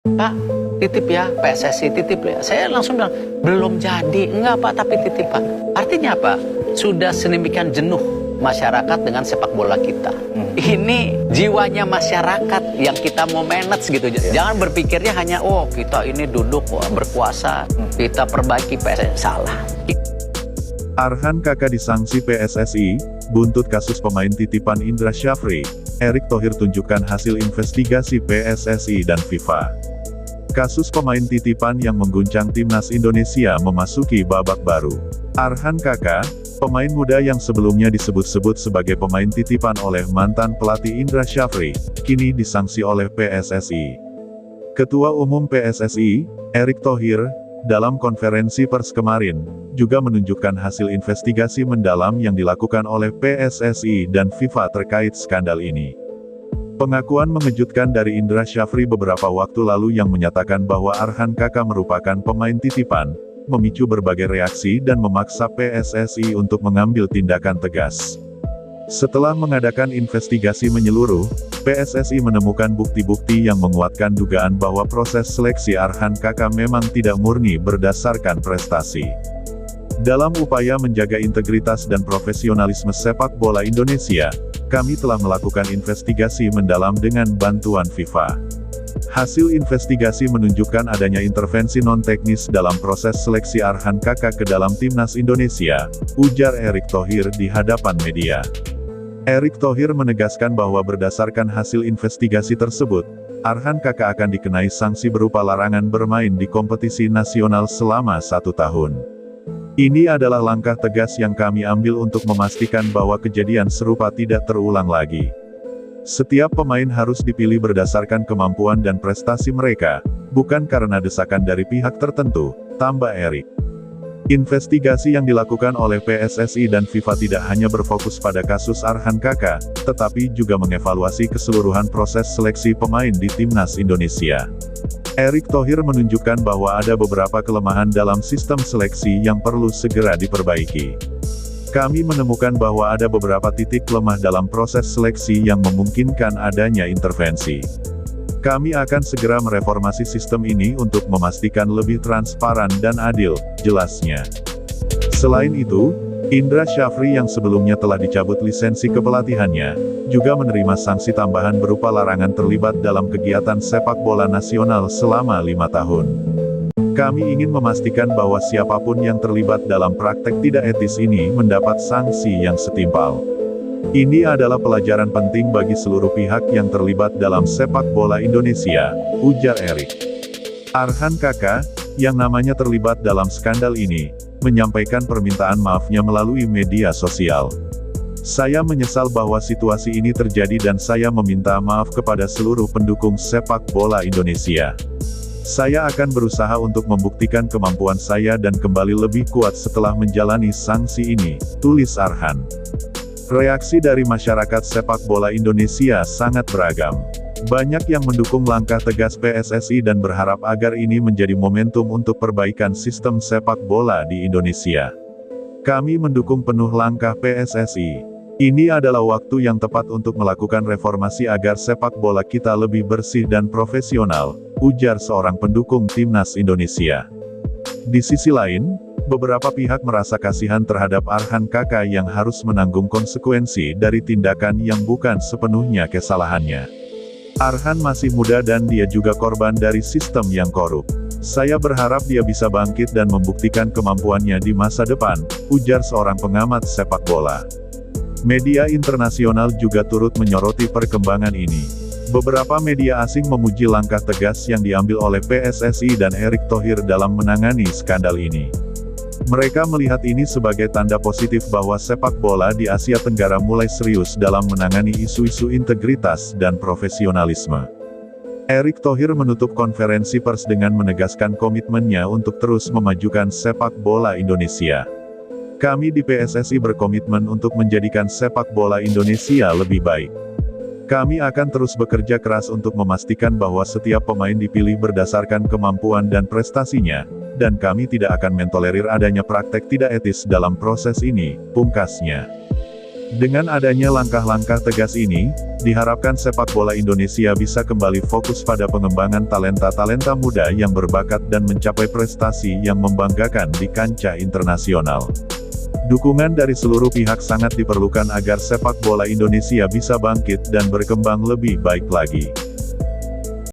Pak, titip ya, PSSI titip ya. Saya langsung bilang, belum jadi. Enggak Pak, tapi titip Pak. Artinya apa? Sudah sedemikian jenuh masyarakat dengan sepak bola kita. Ini jiwanya masyarakat yang kita mau manage gitu. Jangan berpikirnya hanya, oh kita ini duduk berkuasa, kita perbaiki PSSI. Salah. Arhan Kakak disanksi PSSI, buntut kasus pemain titipan Indra Syafri. Erick Thohir tunjukkan hasil investigasi PSSI dan FIFA. Kasus pemain titipan yang mengguncang timnas Indonesia memasuki babak baru. Arhan Kakak, pemain muda yang sebelumnya disebut-sebut sebagai pemain titipan oleh mantan pelatih Indra Syafri, kini disanksi oleh PSSI. Ketua Umum PSSI, Erick Thohir, dalam konferensi pers kemarin, juga menunjukkan hasil investigasi mendalam yang dilakukan oleh PSSI dan FIFA terkait skandal ini. Pengakuan mengejutkan dari Indra Syafri beberapa waktu lalu yang menyatakan bahwa Arhan Kakak merupakan pemain titipan, memicu berbagai reaksi dan memaksa PSSI untuk mengambil tindakan tegas. Setelah mengadakan investigasi menyeluruh, PSSI menemukan bukti-bukti yang menguatkan dugaan bahwa proses seleksi Arhan Kakak memang tidak murni berdasarkan prestasi. Dalam upaya menjaga integritas dan profesionalisme sepak bola Indonesia, kami telah melakukan investigasi mendalam dengan bantuan FIFA. Hasil investigasi menunjukkan adanya intervensi non-teknis dalam proses seleksi Arhan Kakak ke dalam timnas Indonesia, ujar Erick Thohir di hadapan media. Erick Thohir menegaskan bahwa berdasarkan hasil investigasi tersebut, Arhan Kakak akan dikenai sanksi berupa larangan bermain di kompetisi nasional selama 1 tahun. Ini adalah langkah tegas yang kami ambil untuk memastikan bahwa kejadian serupa tidak terulang lagi. Setiap pemain harus dipilih berdasarkan kemampuan dan prestasi mereka, bukan karena desakan dari pihak tertentu, tambah Erick. Investigasi yang dilakukan oleh PSSI dan FIFA tidak hanya berfokus pada kasus Arhan Kakak, tetapi juga mengevaluasi keseluruhan proses seleksi pemain di timnas Indonesia. Erick Thohir menunjukkan bahwa ada beberapa kelemahan dalam sistem seleksi yang perlu segera diperbaiki. Kami menemukan bahwa ada beberapa titik lemah dalam proses seleksi yang memungkinkan adanya intervensi. Kami akan segera mereformasi sistem ini untuk memastikan lebih transparan dan adil, jelasnya. Selain itu, Indra Syafri yang sebelumnya telah dicabut lisensi kepelatihannya, juga menerima sanksi tambahan berupa larangan terlibat dalam kegiatan sepak bola nasional selama 5 tahun. Kami ingin memastikan bahwa siapapun yang terlibat dalam praktek tidak etis ini mendapat sanksi yang setimpal. Ini adalah pelajaran penting bagi seluruh pihak yang terlibat dalam sepak bola Indonesia, ujar Erick. Arhan Kakak, yang namanya terlibat dalam skandal ini, menyampaikan permintaan maafnya melalui media sosial. Saya menyesal bahwa situasi ini terjadi dan saya meminta maaf kepada seluruh pendukung sepak bola Indonesia. Saya akan berusaha untuk membuktikan kemampuan saya dan kembali lebih kuat setelah menjalani sanksi ini, tulis Arhan. Reaksi dari masyarakat sepak bola Indonesia sangat beragam. Banyak yang mendukung langkah tegas PSSI dan berharap agar ini menjadi momentum untuk perbaikan sistem sepak bola di Indonesia. Kami mendukung penuh langkah PSSI. Ini adalah waktu yang tepat untuk melakukan reformasi agar sepak bola kita lebih bersih dan profesional, ujar seorang pendukung timnas Indonesia. Di sisi lain, beberapa pihak merasa kasihan terhadap Arhan Kakak yang harus menanggung konsekuensi dari tindakan yang bukan sepenuhnya kesalahannya. Arhan masih muda dan dia juga korban dari sistem yang korup. Saya berharap dia bisa bangkit dan membuktikan kemampuannya di masa depan, ujar seorang pengamat sepak bola. Media internasional juga turut menyoroti perkembangan ini. Beberapa media asing memuji langkah tegas yang diambil oleh PSSI dan Erick Thohir dalam menangani skandal ini. Mereka melihat ini sebagai tanda positif bahwa sepak bola di Asia Tenggara mulai serius dalam menangani isu-isu integritas dan profesionalisme. Erick Thohir menutup konferensi pers dengan menegaskan komitmennya untuk terus memajukan sepak bola Indonesia. Kami di PSSI berkomitmen untuk menjadikan sepak bola Indonesia lebih baik. Kami akan terus bekerja keras untuk memastikan bahwa setiap pemain dipilih berdasarkan kemampuan dan prestasinya, dan kami tidak akan mentolerir adanya praktek tidak etis dalam proses ini, pungkasnya. Dengan adanya langkah-langkah tegas ini, diharapkan sepak bola Indonesia bisa kembali fokus pada pengembangan talenta-talenta muda yang berbakat dan mencapai prestasi yang membanggakan di kancah internasional. Dukungan dari seluruh pihak sangat diperlukan agar sepak bola Indonesia bisa bangkit dan berkembang lebih baik lagi.